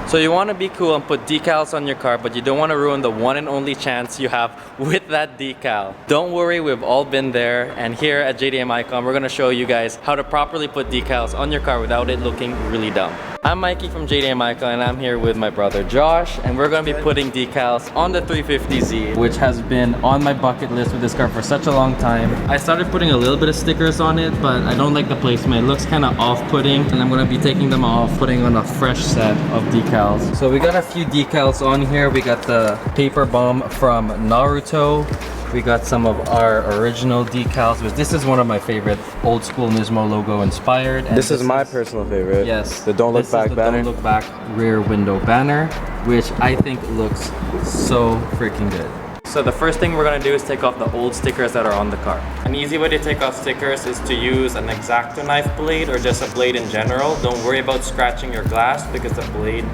So you want to be cool and put decals on your car, but you don't want to ruin the one and only chance you have with that decal. Don't worry, we've all been there, and here at JDM Icon, we're going to show you guys how to properly put decals on your car without it looking really dumb. I'm Mikey from JDM Icon, and I'm here with my brother Josh, and we're going to be putting decals on the 350Z, which has been on my bucket list with this car for such a long time. I started putting a little bit of stickers on it, but I don't like the placement. It looks kind of off-putting, and I'm going to be taking them off, putting on a fresh set of decals. So we got a few decals on here. We got the paper bomb from Naruto. We got some of our original decals, which this is one of my favorite, old school Nismo logo inspired. And this is my personal favorite. Yes. The Don't Look Back banner. Don't Look Back rear window banner, which I think looks so freaking good. So the first thing we're gonna do is take off the old stickers that are on the car. An easy way to take off stickers is to use an X-Acto knife blade or just a blade in general. Don't worry about scratching your glass because the blade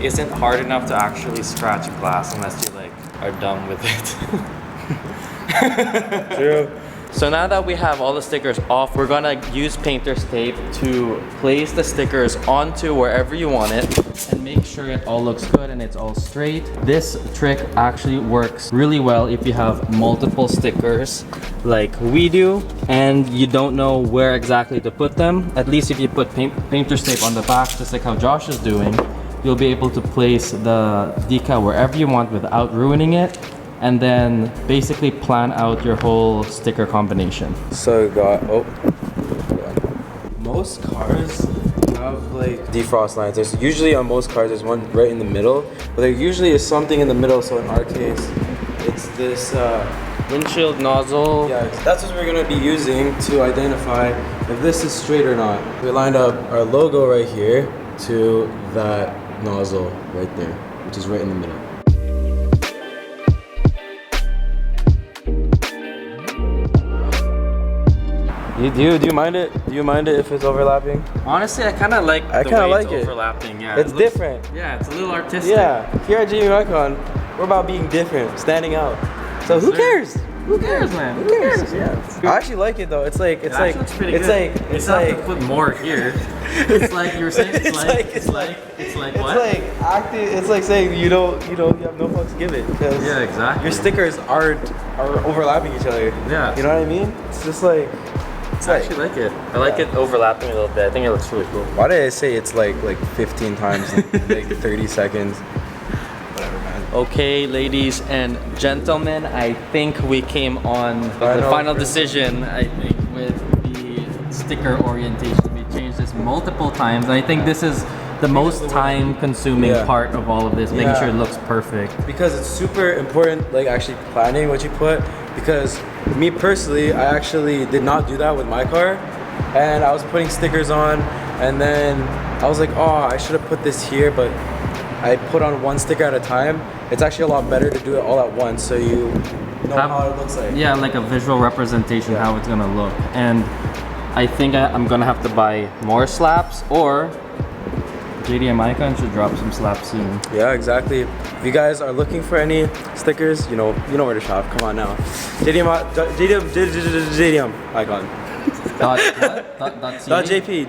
isn't hard enough to actually scratch glass unless you like are done with it. True. So now that we have all the stickers off, we're gonna use painter's tape to place the stickers onto wherever you want it and make sure it all looks good and it's all straight. This trick actually works really well if you have multiple stickers like we do and you don't know where exactly to put them. At least if you put painter's tape on the back, just like how Josh is doing, you'll be able to place the decal wherever you want without ruining it, and then basically plan out your whole sticker combination. So most cars have like defrost lines. There's usually on most cars there's one right in the middle, but there usually is something in the middle. So in our case, it's this windshield nozzle. Yeah, that's what we're gonna be using to identify if this is straight or not. We lined up our logo right here to that nozzle right there, which is right in the middle. Do you mind it? Do you mind it if it's overlapping? Honestly, I kind of like the way it's overlapping. Yeah, it's different. Yeah, it's a little artistic. Yeah, here at JDM Icon, we're about being different, standing out. So who cares? Who cares, man? Who cares? Yeah. I actually like it though. It's like it's like put more here. It's like you were saying. It's like what? It's like saying you have no fucks to give it because yeah, exactly. Your stickers are overlapping each other. Yeah. You know what I mean? It's just like. I actually like it. I like it overlapping a little bit. I think it looks really cool. Why did I say it's like 15 times in like 30 seconds? Whatever, man. Okay, ladies and gentlemen, I think we came on the final decision, I think, with the sticker orientation. We changed this multiple times. I think this is the most time-consuming part of all of this, making sure it looks perfect. Because it's super important, like actually planning what you put. Because me personally, I actually did not do that with my car, and I was putting stickers on, and then I was like, oh, I should have put this here, but I put on one sticker at a time. It's actually a lot better to do it all at once, so you know how it looks like. Yeah, like a visual representation how it's gonna look. And I think I'm gonna have to buy more slaps, or JDM Icon should drop some slaps soon. Yeah, exactly. If you guys are looking for any stickers, you know where to shop. Come on now. JDM Icon. .jp.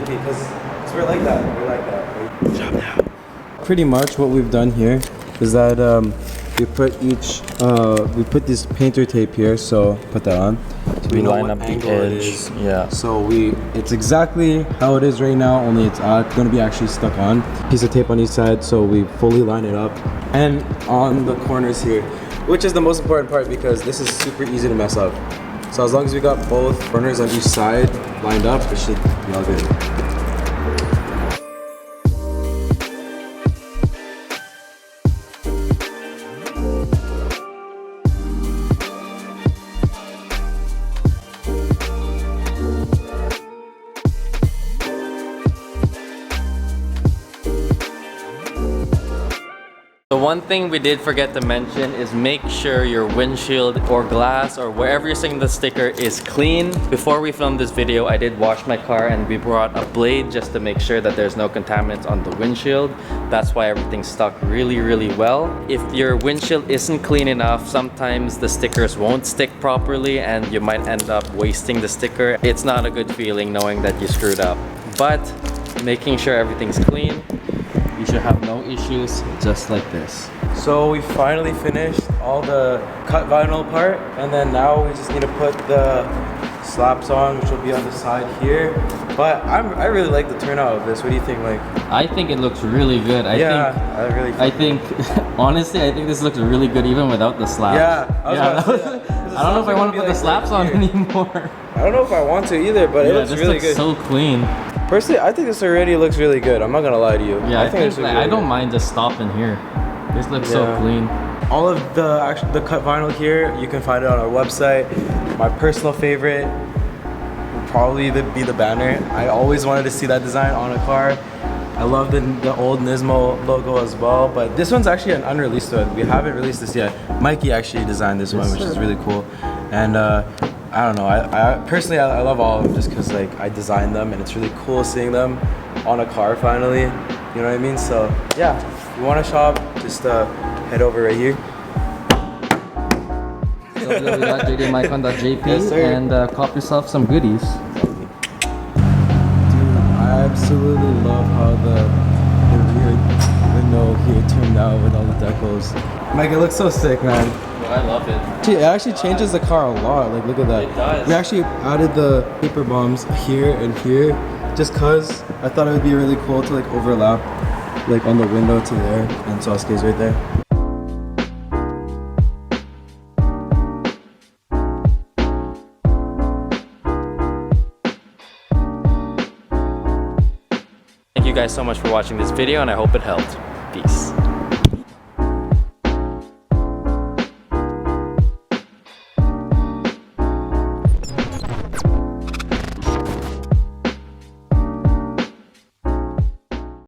Because we're like that. We're like that. Shop now. Pretty much what we've done here is that we put this painter tape here. So put that on. So we line up the edge. Yeah. So it's exactly how it is right now, only it's going to be actually stuck on. Piece of tape on each side, so we fully line it up. And on the corners here, which is the most important part because this is super easy to mess up. So as long as we got both corners on each side lined up, it should be all good. The one thing we did forget to mention is make sure your windshield or glass or wherever you're sticking the sticker is clean. Before we filmed this video, I did wash my car and we brought a blade just to make sure that there's no contaminants on the windshield. That's why everything's stuck really, really well. If your windshield isn't clean enough, sometimes the stickers won't stick properly and you might end up wasting the sticker. It's not a good feeling knowing that you screwed up. But making sure everything's clean should have no issues, just like this. So we finally finished all the cut vinyl part, and then now we just need to put the slaps on, which will be on the side here. But I really like the turnout of this. What do you think, Mike? I think it looks really good. I think honestly, I think this looks really good even without the slaps. Yeah, I don't know if I want to put the slaps on anymore. I don't know if I want to either, but it looks really good. So clean. Personally, I think this already looks really good. I'm not gonna lie to you. Yeah, I think this looks I really don't good. mind just stopping here. This looks so clean. All of the cut vinyl here, you can find it on our website. My personal favorite would probably be the banner. I always wanted to see that design on a car. I love the old Nismo logo as well, but this one's actually an unreleased one. We haven't released this yet. Mikey actually designed this one, which is really cool. And I don't know, I personally I love all of them just because like I designed them, and it's really cool seeing them on a car finally. You know what I mean? So yeah, if you want to shop, just head over right here. www.jdmicon.jp and cop yourself some goodies. I absolutely love how the rear window here turned out with all the decals. Mike, it looks so sick, man. I love it. It actually changes the car a lot. Like, look at that. It does. We actually added the paper bombs here and here, just cause I thought it would be really cool to like overlap, like on the window to there, and so stays right there. Thank you guys so much for watching this video, and I hope it helped. Peace.